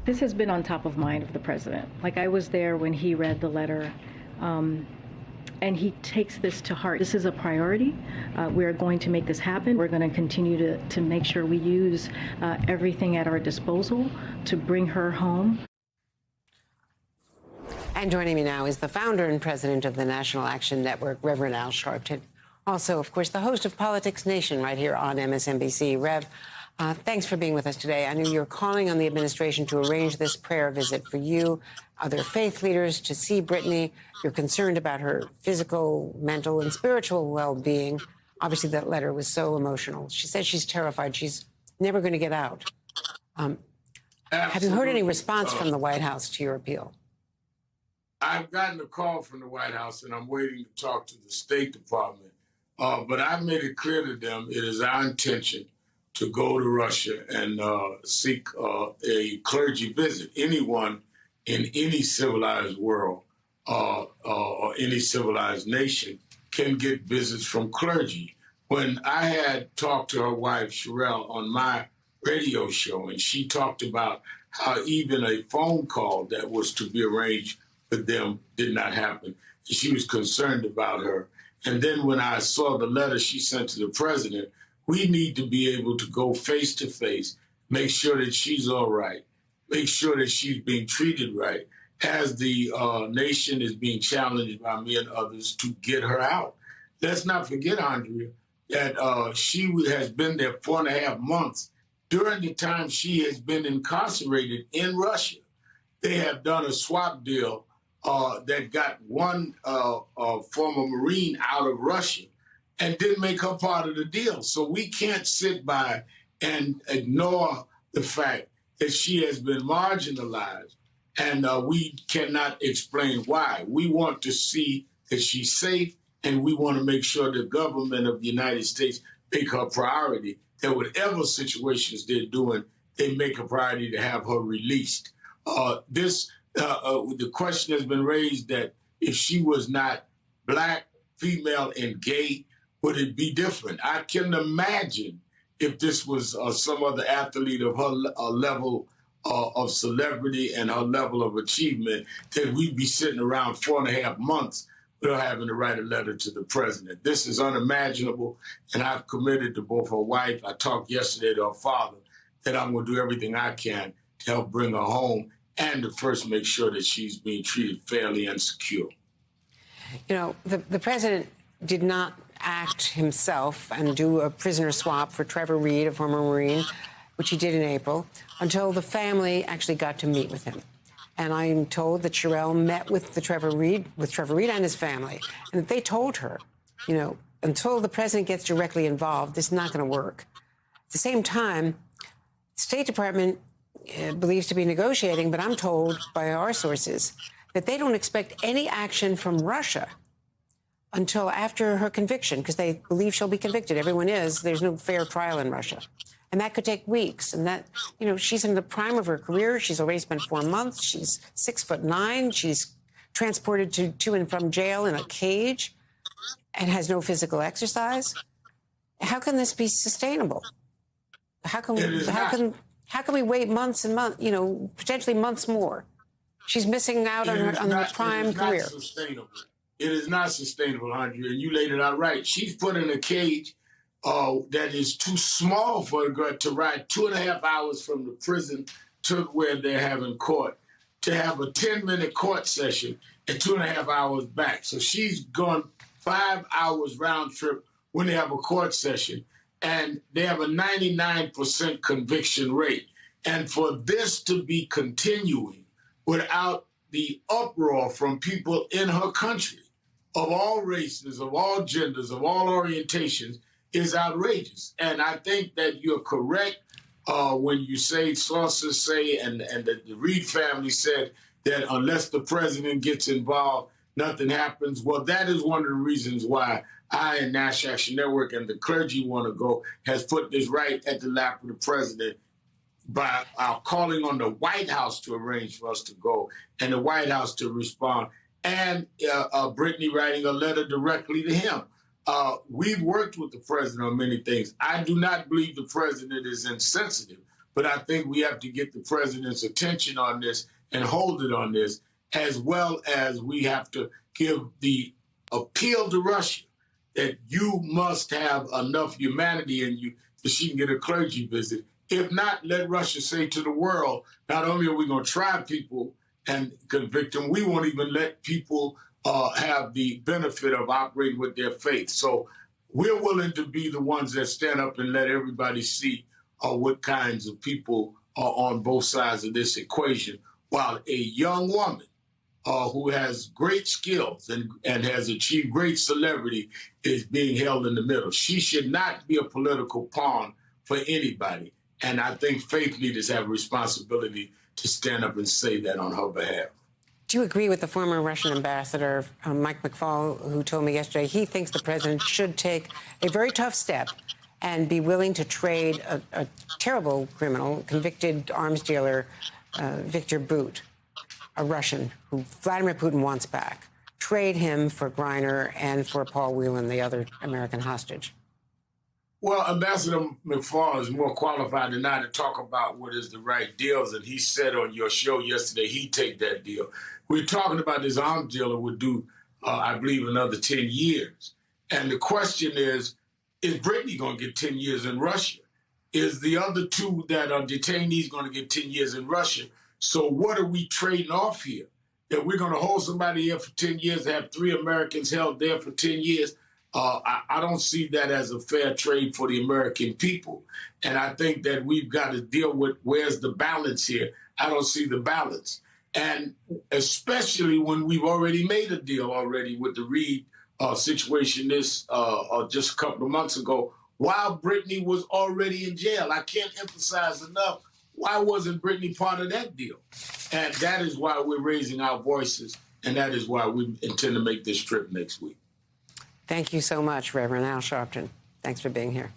This has been on top of mind of the president. Like, I was there when he read the letter, and he takes this to heart. This is a priority. We're going to make this happen. We're going to continue to make sure we use everything at our disposal to bring her home. And joining me now is the founder and president of the National Action Network, Reverend Al Sharpton. Also, of course, the host of Politics Nation right here on MSNBC. Rev, thanks for being with us today. I know you're calling on the administration to arrange this prayer visit for you, other faith leaders, to see Brittany. You're concerned about her physical, mental, and spiritual well-being. Obviously, that letter was so emotional. She says she's terrified. She's never going to get out. Have you heard any response from the White House to your appeal? I've gotten a call from the White House, and I'm waiting to talk to the State Department. But I've made it clear to them it is our intention to go to Russia and seek a clergy visit. Anyone in any civilized world or any civilized nation can get visits from clergy. When I had talked to her wife, Sherelle, on my radio show, and she talked about how even a phone call that was to be arranged with them did not happen. She was concerned about her. And then when I saw the letter she sent to the president, we need to be able to go face to face, make sure that she's all right, make sure that she's being treated right, as the nation is being challenged by me and others to get her out. Let's not forget, Andrea, that she has been there 4.5 months. During the time she has been incarcerated in Russia, they have done a swap deal that got one former Marine out of Russia and didn't make her part of the deal. So we can't sit by and ignore the fact that she has been marginalized, and we cannot explain why. We want to see that she's safe, and we want to make sure the government of the United States make her a priority, that whatever situations they're doing, they make a priority to have her released. The question has been raised that if she was not Black, female, and gay, would it be different? I can imagine if this was some other athlete of her level of celebrity and her level of achievement, that we'd be sitting around 4.5 months without having to write a letter to the president. This is unimaginable, and I've committed to both her wife. I talked yesterday to her father that I'm going to do everything I can to help bring her home and to first make sure that she's being treated fairly and secure. You know, the president did not act himself and do a prisoner swap for Trevor Reed, a former Marine, which he did in April, until the family actually got to meet with him. And I'm told that Sherelle met with Trevor Reed and his family, and that they told her, you know, until the president gets directly involved, this is not going to work. At the same time, the State Department believes to be negotiating, but I'm told by our sources that they don't expect any action from Russia until after her conviction, because they believe she'll be convicted. Everyone is. There's no fair trial in Russia. And that could take weeks. And that, you know, she's in the prime of her career. She's already spent 4 months. She's 6'9". She's transported to and from jail in a cage and has no physical exercise. How can this be sustainable? How can we wait months and months, you know, potentially months more? She's missing out on her prime career. It is not sustainable, Andrea, and you laid it out right. She's put in a cage that is too small for her to ride 2.5 hours from the prison to where they're having court, to have a 10-minute court session and 2.5 hours back. So she's gone 5 hours round trip when they have a court session, and they have a 99% conviction rate. And for this to be continuing without the uproar from people in her country, of all races, of all genders, of all orientations, is outrageous. And I think that you're correct when you say, sources say, and the Reed family said that unless the president gets involved, nothing happens. Well, that is one of the reasons why I and National Action Network and the clergy want to go, has put this right at the lap of the president by calling on the White House to arrange for us to go and the White House to respond, and Brittany writing a letter directly to him. We've worked with the president on many things. I do not believe the president is insensitive, But I think we have to get the president's attention on this and hold it on this, as well as we have to give the appeal to Russia that you must have enough humanity in you that she can get a clergy visit. If not, let Russia say to the world, not only are we going to try people and convict them, we won't even let people have the benefit of operating with their faith. So we're willing to be the ones that stand up and let everybody see what kinds of people are on both sides of this equation, while a young woman who has great skills and has achieved great celebrity is being held in the middle. She should not be a political pawn for anybody. And I think faith leaders have a responsibility to stand up and say that on her behalf. Do you agree with the former Russian ambassador, Mike McFaul, who told me yesterday he thinks the president should take a very tough step and be willing to trade a terrible criminal, convicted arms dealer, Victor Bout, a Russian who Vladimir Putin wants back, trade him for Griner and for Paul Whelan, the other American hostage? Well, Ambassador McFaul is more qualified than I to talk about what is the right deals, and he said on your show yesterday he'd take that deal. We're talking about this arms dealer would do, I believe, another 10 years. And the question is Brittany going to get 10 years in Russia? Is the other two that are detainees going to get 10 years in Russia? So what are we trading off here? That we're going to hold somebody here for 10 years, have 3 Americans held there for 10 years? I don't see that as a fair trade for the American people. And I think that we've got to deal with where's the balance here. I don't see the balance. And especially when we've already made a deal already with the Reed situation just a couple of months ago, while Brittany was already in jail. I can't emphasize enough, why wasn't Brittany part of that deal? And that is why we're raising our voices, and that is why we intend to make this trip next week. Thank you so much, Reverend Al Sharpton. Thanks for being here.